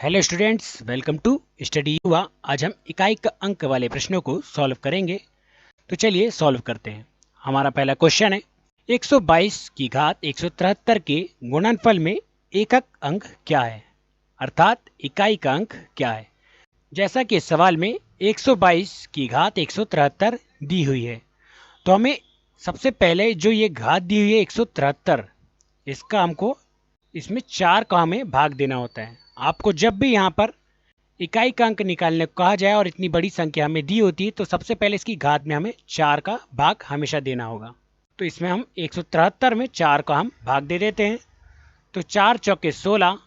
Hello students, welcome to study Yuva. आज हम इकाई का अंक वाले प्रश्नों को सॉल्व करेंगे। तो चलिए सॉल्व करते हैं। हमारा पहला क्वेश्चन है 122 की घात 173 के गुणनफल में एकक अंक क्या है, अर्थात इकाई का अंक क्या है। जैसा कि इस सवाल में 122 की घात 173 दी हुई है, तो हमें सबसे पहले जो ये घात दी हुई है 173, इसका हमको इसमें 4 का हमें भाग देना होता है। आपको जब भी यहाँ पर इकाई का अंक निकालने को कहा जाए और इतनी बड़ी संख्या हमें दी होती है, तो सबसे पहले इसकी घात में हमें 4 का भाग हमेशा देना होगा। तो इसमें हम 173 में 4 का हम भाग दे देते हैं। तो 4 चौके 16,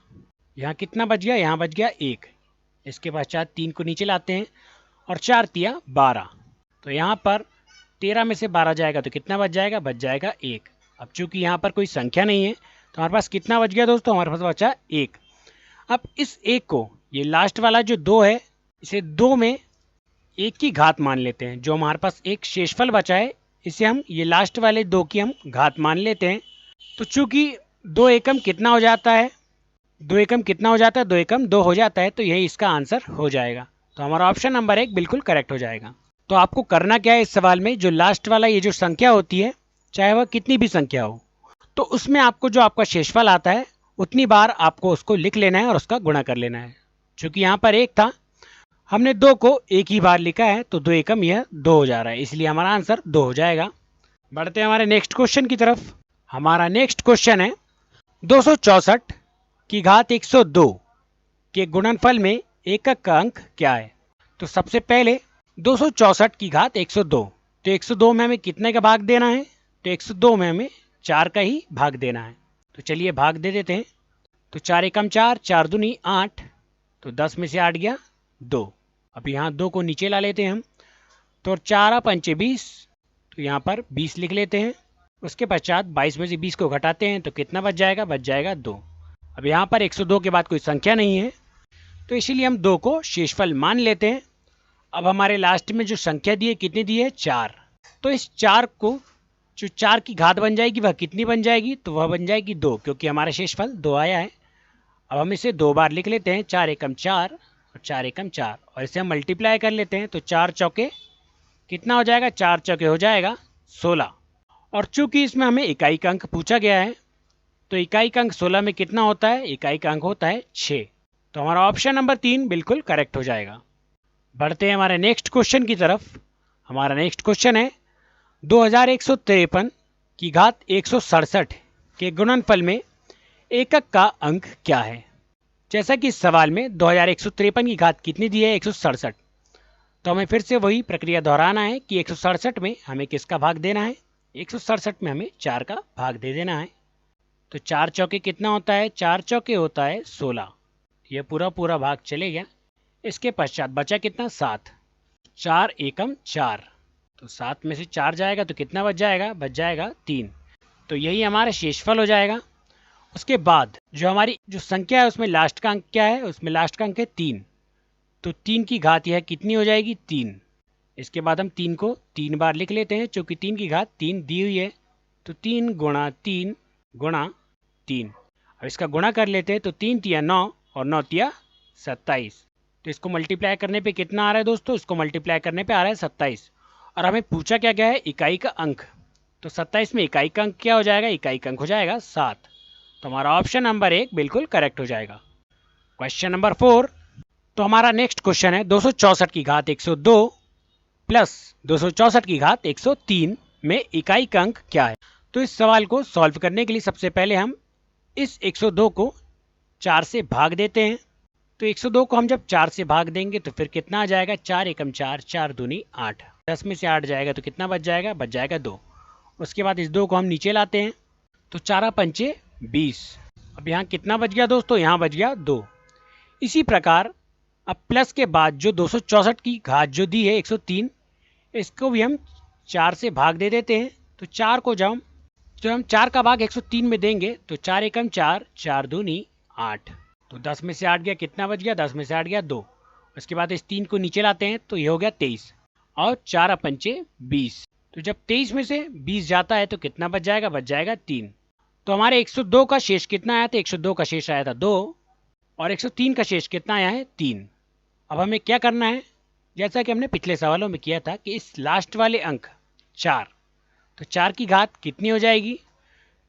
यहाँ कितना बच गया, यहाँ बच गया 1। इसके पश्चात 3 को नीचे लाते हैं और 4 तिया 12। तो यहाँ पर 13 में से 12 जाएगा तो कितना बच जाएगा, बच जाएगा 1। अब चूंकि यहाँ पर कोई संख्या नहीं है, तो हमारे पास कितना बच गया दोस्तों, हमारे पास बचा 1। अब इस 1 को, ये लास्ट वाला जो 2 है, इसे 2 में 1 की घात मान लेते हैं। जो हमारे पास एक शेषफल बचा है, इसे हम ये लास्ट वाले 2 की हम घात मान लेते हैं। तो चूंकि 2 एकम कितना हो जाता है, 2 एकम कितना हो जाता है, 2 एकम 2 हो जाता है। तो यही इसका आंसर हो जाएगा। तो हमारा ऑप्शन नंबर 1 बिल्कुल करेक्ट हो जाएगा। तो आपको करना क्या है इस सवाल में, जो लास्ट वाला ये जो संख्या होती है, चाहे वह कितनी भी संख्या हो, तो उसमें आपको जो आपका शेषफल आता है उतनी बार आपको उसको लिख लेना है और उसका गुणा कर लेना है। चूंकि यहाँ पर 1 था, हमने 2 को एक ही बार लिखा है, तो 2 एकम यह 2 हो जा रहा है, इसलिए हमारा आंसर 2 हो जाएगा। बढ़ते हैं हमारे नेक्स्ट क्वेश्चन की तरफ। हमारा नेक्स्ट क्वेश्चन है 264 की घात 102 के गुणनफल में एकक का अंक क्या है। तो सबसे पहले 264 की घात 102, तो 102 में हमें कितने का भाग देना है, तो 102 में हमें 4 का ही भाग देना है। तो चलिए भाग दे देते हैं। तो 4 एकम 4, 4 दूनी 8, तो 10 में से 8 गया 2। अब यहाँ 2 को नीचे ला लेते हैं हम, तो 4 पंचे 20, तो यहाँ पर 20 लिख लेते हैं। उसके पश्चात 22 में से 20 को घटाते हैं, तो कितना बच जाएगा, बच जाएगा 2। अब यहाँ पर 102 के बाद कोई संख्या नहीं है, तो इसीलिए हम 2 को शेषफल मान लेते हैं। अब हमारे लास्ट में जो संख्या दी है, कितनी दी है, 4। तो इस 4 को, जो 4 की घात बन जाएगी, वह कितनी बन जाएगी, तो वह बन जाएगी 2, क्योंकि हमारा शेषफल 2 आया है। अब हम इसे 2 बार लिख लेते हैं, 4 एकम 4 और 4 एकम 4, और इसे हम मल्टीप्लाई कर लेते हैं। तो 4 चौके कितना हो जाएगा, 4 चौके हो जाएगा 16। और चूंकि इसमें हमें इकाई का अंक पूछा गया है, तो इकाई का अंक 16 में कितना होता है, इकाई का अंक होता है 6। तो हमारा ऑप्शन नंबर 3 बिल्कुल करेक्ट हो जाएगा। बढ़ते हैं हमारे नेक्स्ट क्वेश्चन की तरफ। हमारा नेक्स्ट क्वेश्चन है 2153 की घात 167 के गुणनफल में एकक का अंक क्या है। जैसा कि इस सवाल में 2153 की घात कितनी दी है, 167। तो हमें फिर से वही प्रक्रिया दोहराना है कि 167 में हमें किसका भाग देना है, 167 में हमें 4 का भाग दे देना है। तो 4 चौके कितना होता है, 4 चौके होता है 16। यह पूरा भाग चले गया। इसके पश्चात बचा कितना, 7। 4 एकम 4, तो 7 में से 4 जाएगा तो कितना बच जाएगा, बच जाएगा 3। तो यही हमारा शेषफल हो जाएगा। उसके बाद जो हमारी जो संख्या है, उसमें लास्ट का अंक क्या है, उसमें लास्ट का अंक है 3। तो 3 की घात यह कितनी हो जाएगी, 3। इसके बाद हम 3 को 3 बार लिख लेते हैं, चूँकि 3 की घात 3 दी हुई है। तो 3 गुणा 3 गुणा 3। अब इसका गुणा कर लेते हैं, तो 3 तिया 9 और 9 तिया 27। तो इसको मल्टीप्लाई करने पे कितना आ रहा है दोस्तों, इसको मल्टीप्लाई करने पे आ रहा है 27। और हमें पूछा क्या गया है, इकाई का अंक। तो 27 में इकाई का अंक क्या हो जाएगा, इकाई का अंक हो जाएगा 7। तो हमारा ऑप्शन नंबर 1 बिल्कुल करेक्ट हो जाएगा। Question number 4। तो हमारा नेक्स्ट क्वेश्चन है 264 की घात 102 प्लस 264 की घात 103 में इकाई का अंक क्या है। तो इस सवाल को सॉल्व करने के लिए सबसे पहले हम इस 102 को 4 से भाग देते हैं। तो 102 को हम जब 4 से भाग देंगे, तो फिर कितना आ जाएगा, 4 एकम 4, 4 दूनी 8। 10 में से 8 जाएगा तो कितना बच जाएगा, बच जाएगा 2। उसके बाद इस 2 को हम नीचे लाते हैं, तो 4 पंचे 20। अब यहाँ कितना बच गया दोस्तों, यहाँ बच गया 2। इसी प्रकार अब प्लस के बाद जो 264 की घात जो दी है 103, इसको भी हम 4 से भाग दे देते हैं। तो 4 को जब हम 4 का भाग 103 में देंगे, तो 4 एकम 4, 4 दूनी 8। तो 10 में से 8 गया, कितना बच गया, 10 में से 8 गया 2। उसके बाद इस 3 को नीचे लाते हैं, तो ये हो गया 23 और 4 पंचे 20। तो जब 23 में से 20 जाता है, तो कितना बच जाएगा, बच जाएगा 3। तो हमारे 102 का शेष कितना आया था, 102 का शेष आया था 2। और 103 का शेष कितना आया है 3। अब हमें क्या करना है, जैसा कि हमने पिछले सवालों में किया था कि इस लास्ट वाले अंक 4, तो 4 की घात कितनी हो जाएगी।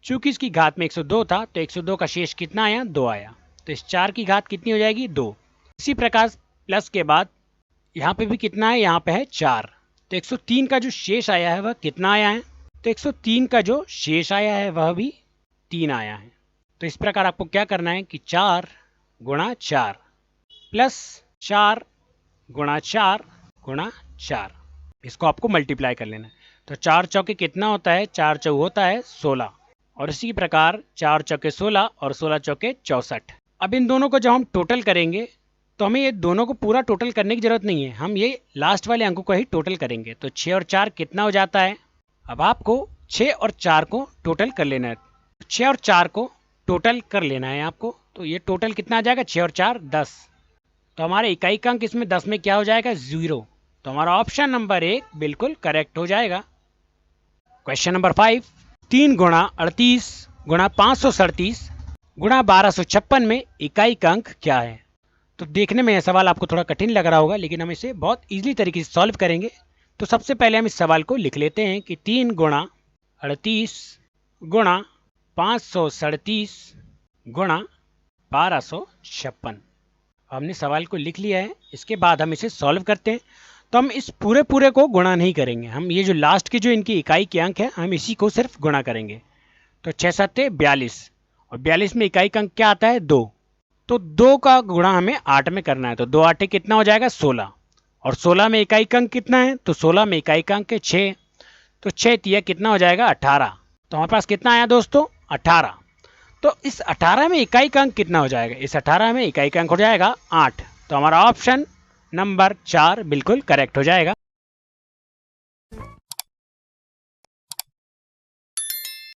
चूंकि इसकी घात में 102 था तो 102 का शेष कितना आया 2 आया, तो इस 4 की घात कितनी हो जाएगी 2। इसी प्रकार प्लस के बाद यहाँ पे भी कितना है, यहाँ पे है 4, तो 103 का जो शेष आया है वह कितना आया है, तो 103 का जो शेष आया है वह भी 3 आया है। तो इस प्रकार आपको क्या करना है कि 4 गुणा 4 प्लस 4 गुणा 4 गुणा 4, इसको आपको मल्टीप्लाई कर लेना है। तो 4 चौके कितना होता है, 4 चौ होता है 16, और इसी प्रकार 4 चौके 16 और 16 चौके 64। अब इन दोनों को जब हम टोटल करेंगे तो हमें ये दोनों को पूरा टोटल करने की जरूरत नहीं है, हम ये लास्ट वाले अंकों को ही टोटल करेंगे। तो 6 और 4 कितना हो जाता है, अब आपको 6 और 4 को टोटल कर लेना है। 6 और 4 को टोटल कर लेना है आपको, तो ये टोटल कितना आ जाएगा 6 और 4 10। तो हमारे इकाई का अंक इसमें 10 में क्या हो जाएगा 0। तो हमारा ऑप्शन नंबर 1 बिल्कुल करेक्ट हो जाएगा। क्वेश्चन नंबर 5, 3 गुणा 38 गुणा 537 गुणा 1256 में इकाई का अंक क्या है। तो देखने में यह सवाल आपको थोड़ा कठिन लग रहा होगा, लेकिन हम इसे बहुत इजीली तरीके से सॉल्व करेंगे। तो सबसे पहले हम इस सवाल को लिख लेते हैं कि 3 गुणा 38 गुणा 537 गुणा 1256। हमने सवाल को लिख लिया है, इसके बाद हम इसे सॉल्व करते हैं। तो हम इस पूरे को गुणा नहीं करेंगे, हम ये जो लास्ट की जो इनकी इकाई के अंक है हम इसी को सिर्फ गुणा करेंगे। तो 6 7 42, और 42 में इकाई का अंक क्या आता है 2, तो 2 का गुणा हमें 8 में करना है। तो 2 8 कितना हो जाएगा 16, और 16 में इकाई का अंक कितना है, तो 16 में इकाई का अंक है 6, तो 6 तिया कितना हो जाएगा 18। तो हमारे पास कितना आया दोस्तों 18। तो इस 18 में इकाई का अंक कितना हो जाएगा, इस 18 में इकाई का अंक हो जाएगा 8। तो हमारा ऑप्शन नंबर 4 बिल्कुल करेक्ट हो जाएगा।